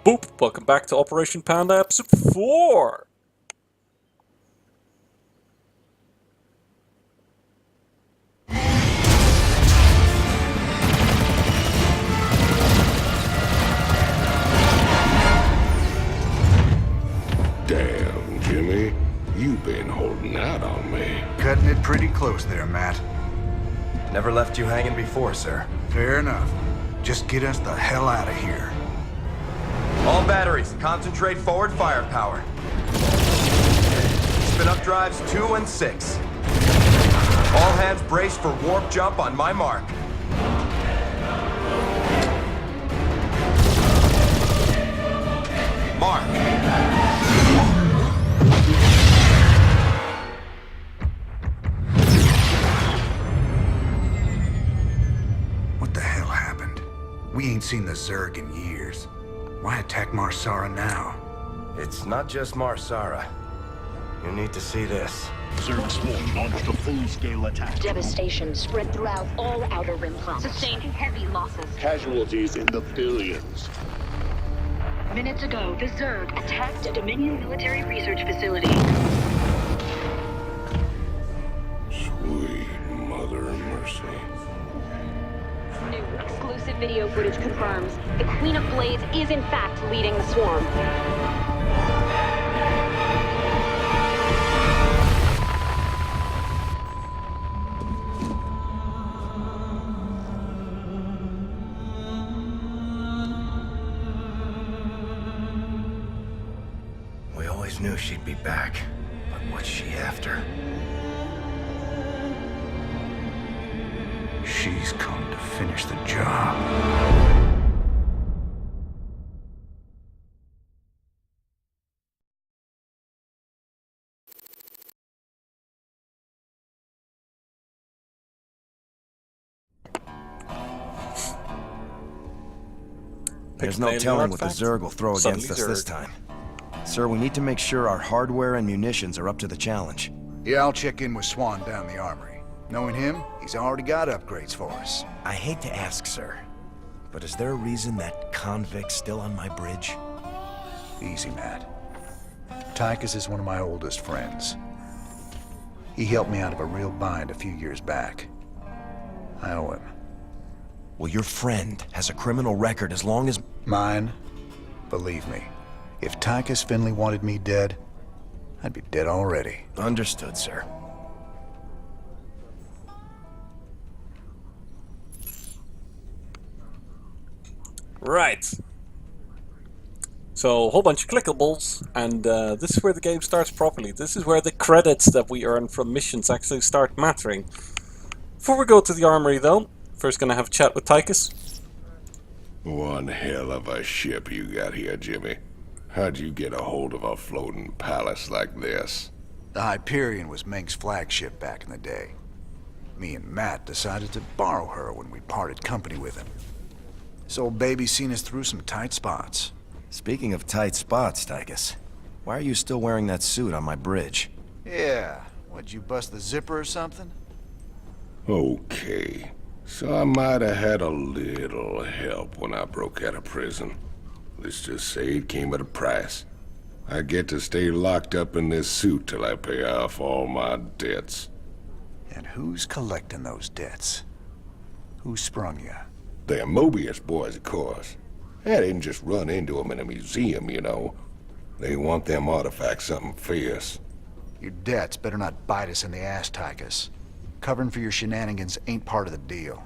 Boop! Welcome back to Operation Panda episode 4! Damn, Jimmy. You've been holding out on me. Cutting it pretty close there, Matt. Never left you hanging before, sir. Fair enough. Just get us the hell out of here. All batteries, concentrate forward firepower. Spin up drives 2 and 6. All hands brace for warp jump on my mark. Mark. What the hell happened? We ain't seen the Zerg in years. Why attack Marsara now? It's not just Marsara. You need to see this. Zerg Swarm launched a full-scale attack. Devastation spread throughout all Outer Rim planets. Sustained heavy losses. Casualties in the billions. Minutes ago, the Zerg attacked a Dominion military research facility. Sweet mother of mercy. New exclusive video footage confirms the Queen of Blades is in fact leading the swarm. We always knew she'd be back, but what's she after? She's come to finish the job. There's no telling what the Zerg will throw against us this time. Sir, we need to make sure our hardware and munitions are up to the challenge. Yeah, I'll check in with Swan down the armory. Knowing him, he's already got upgrades for us. I hate to ask, sir, but is there a reason that convict's still on my bridge? Easy, Matt. Tychus is one of my oldest friends. He helped me out of a real bind a few years back. I owe him. Well, your friend has a criminal record as long as... Mine? Believe me, if Tychus Finley wanted me dead, I'd be dead already. Understood, sir. Right. So, a whole bunch of clickables, and this is where the game starts properly. This is where the credits that we earn from missions actually start mattering. Before we go to the armory, though, first gonna have a chat with Tychus. One hell of a ship you got here, Jimmy. How'd you get a hold of a floating palace like this? The Hyperion was Meng's flagship back in the day. Me and Matt decided to borrow her when we parted company with him. This old baby's seen us through some tight spots. Speaking of tight spots, Tychus, why are you still wearing that suit on my bridge? Yeah, what'd you bust the zipper or something? Okay. So I might have had a little help when I broke out of prison. Let's just say it came at a price. I get to stay locked up in this suit till I pay off all my debts. And who's collecting those debts? Who sprung you? They're Mobius boys, of course. I didn't just run into them in a museum, you know. They want them artifacts something fierce. Your debts better not bite us in the ass, Tychus. Covering for your shenanigans ain't part of the deal.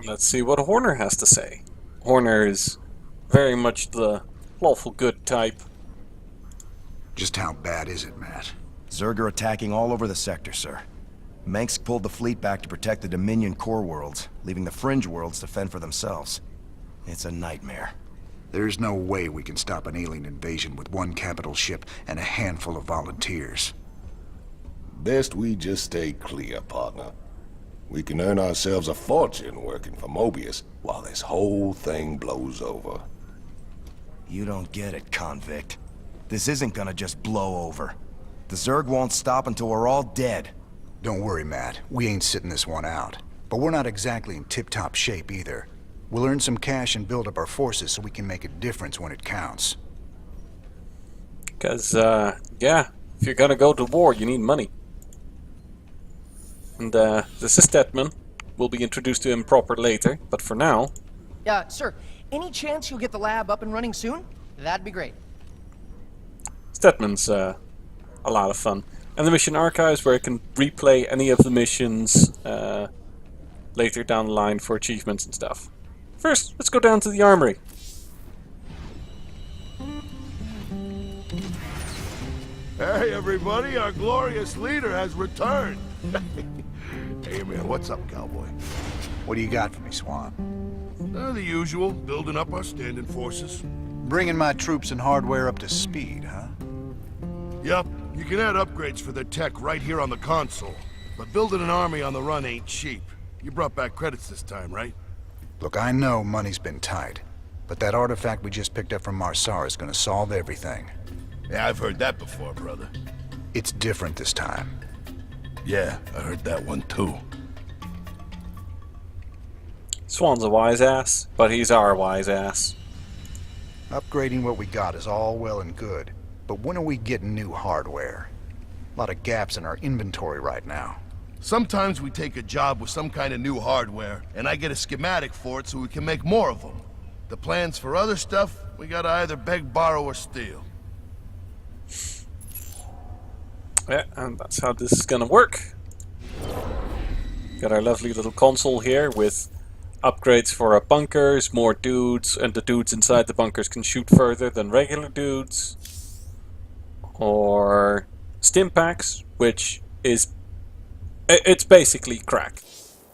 Let's see what Horner has to say. Horner is very much the lawful good type. Just how bad is it, Matt? Zerg are attacking all over the sector, sir. Mengsk pulled the fleet back to protect the Dominion core worlds, leaving the fringe worlds to fend for themselves. It's a nightmare. There's no way we can stop an alien invasion with one capital ship and a handful of volunteers. Best we just stay clear, partner. We can earn ourselves a fortune working for Mobius while this whole thing blows over. You don't get it, convict. This isn't gonna just blow over. The Zerg won't stop until we're all dead. Don't worry, Matt. We ain't sitting this one out. But we're not exactly in tip-top shape either. We'll earn some cash and build up our forces so we can make a difference when it counts. Because, yeah, if you're gonna go to war, you need money. And this is Stedman. We'll be introduced to him proper later, but for now... Sir, any chance you'll get the lab up and running soon? That'd be great. Stedman's a lot of fun. And the mission archives, where I can replay any of the missions later down the line for achievements and stuff. First, let's go down to the armory. Hey, everybody, our glorious leader has returned. Hey, man, what's up, cowboy? What do you got for me, Swan? The usual, building up our standing forces. Bringing my troops and hardware up to speed, huh? Yup, you can add upgrades for their tech right here on the console. But building an army on the run ain't cheap. You brought back credits this time, right? Look, I know money's been tight, but that artifact we just picked up from Marsar is gonna solve everything. Yeah, I've heard that before, brother. It's different this time. Yeah, I heard that one too. Swan's a wise ass, but he's our wise ass. Upgrading what we got is all well and good, but when are we getting new hardware? A lot of gaps in our inventory right now. Sometimes we take a job with some kind of new hardware, and I get a schematic for it so we can make more of them. The plans for other stuff, we gotta either beg, borrow, or steal. Yeah, and that's how this is gonna work. Got our lovely little console here with upgrades for our bunkers, more dudes, and the dudes inside the bunkers can shoot further than regular dudes. Or stim packs, which is... it's basically crack.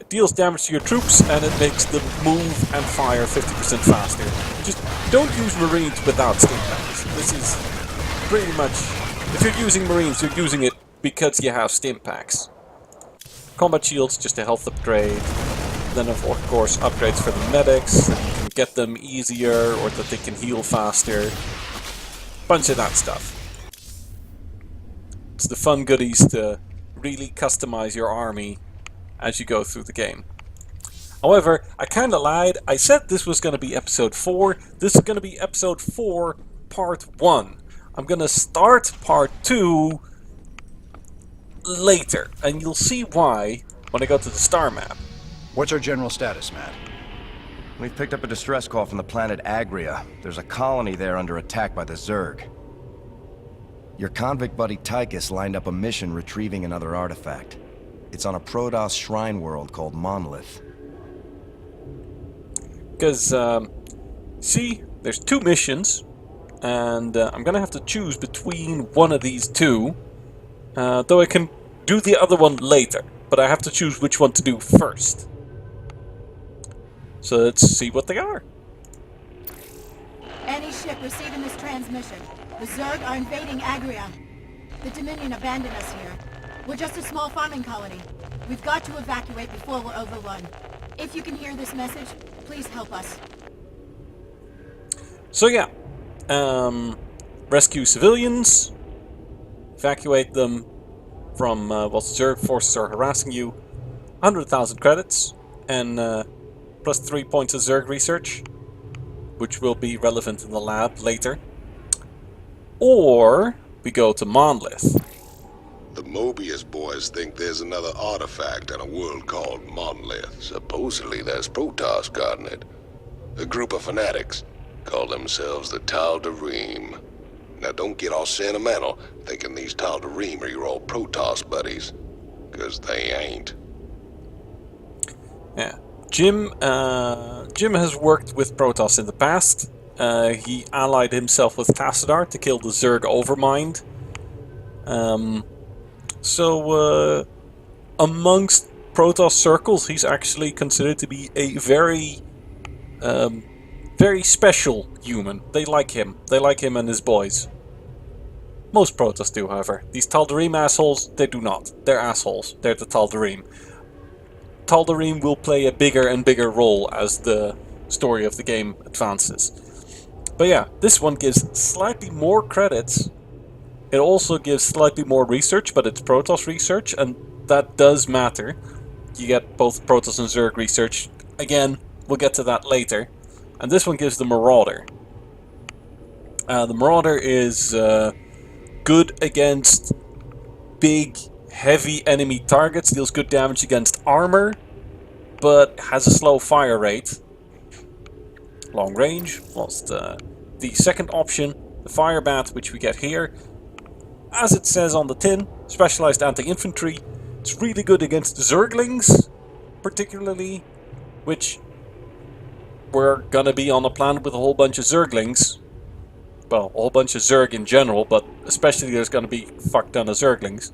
It deals damage to your troops and it makes them move and fire 50% faster. Just don't use Marines without stim packs. This is pretty much... if you're using Marines, you're using it because you have stim packs. Combat shields, just a health upgrade. Then of course upgrades for the medics, that you can get them easier or that they can heal faster. Bunch of that stuff. It's the fun goodies to really customize your army as you go through the game. However, I kinda lied. I said this was gonna be episode 4. This is gonna be episode 4, part 1. I'm gonna start part 2 later, and you'll see why when I go to the star map. What's our general status, Matt? We've picked up a distress call from the planet Agria. There's a colony there under attack by the Zerg. Your convict buddy Tychus lined up a mission retrieving another artifact. It's on a Protoss shrine world called Monolith. Because, see, there's 2 missions, and I'm gonna have to choose between one of these 2, though I can do the other one later, but I have to choose which one to do first. So let's see what they are. Any ship receiving this transmission. The Zerg are invading Agria. The Dominion abandoned us here. We're just a small farming colony. We've got to evacuate before we're overrun. If you can hear this message, please help us. So yeah, rescue civilians, evacuate them from what Zerg forces are harassing you, 100,000 credits, and plus 3 points of Zerg research, which will be relevant in the lab later. Or we go to Monolith. The Mobius boys think there's another artifact on a world called Monolith. Supposedly there's Protoss guarding it. A group of fanatics call themselves the Tal'Darim. Now don't get all sentimental thinking these Tal'Darim are your old Protoss buddies, 'cause they ain't. Yeah, Jim has worked with Protoss in the past. He allied himself with Tassadar to kill the Zerg Overmind. So amongst Protoss circles, he's actually considered to be a very special human. They like him. They like him and his boys. Most Protoss do, however. These Tal'Darim assholes, they do not. They're assholes. They're the Tal'Darim. Tal'Darim will play a bigger and bigger role as the story of the game advances. But yeah, this one gives slightly more credits. It also gives slightly more research, but it's Protoss research, and that does matter. You get both Protoss and Zerg research. Again, we'll get to that later. And this one gives the Marauder. The Marauder is good against big, heavy enemy targets, deals good damage against armor, but has a slow fire rate. Long range. Whilst the second option, the Fire Bat, which we get here, as it says on the tin, specialized anti-infantry. It's really good against Zerglings, particularly, which we're gonna be on a planet with a whole bunch of Zerglings. Well, a whole bunch of Zerg in general, but especially there's gonna be fuck ton of Zerglings.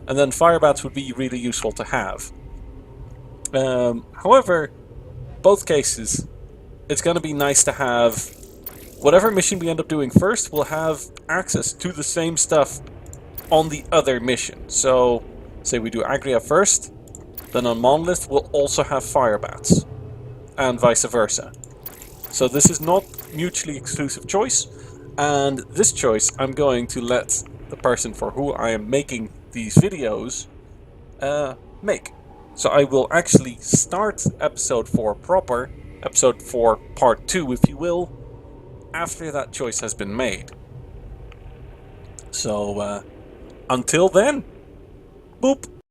And then Fire Bats would be really useful to have. However, both cases, it's gonna be nice to have whatever mission we end up doing first, we'll have access to the same stuff on the other mission. So, say we do Agria first, then on Monolith we'll also have Fire Bats, and vice versa. So this is not mutually exclusive choice, and this choice I'm going to let the person for who I am making these videos make. So I will actually start episode 4 proper, episode 4 part 2 if you will, after that choice has been made. So until then, boop!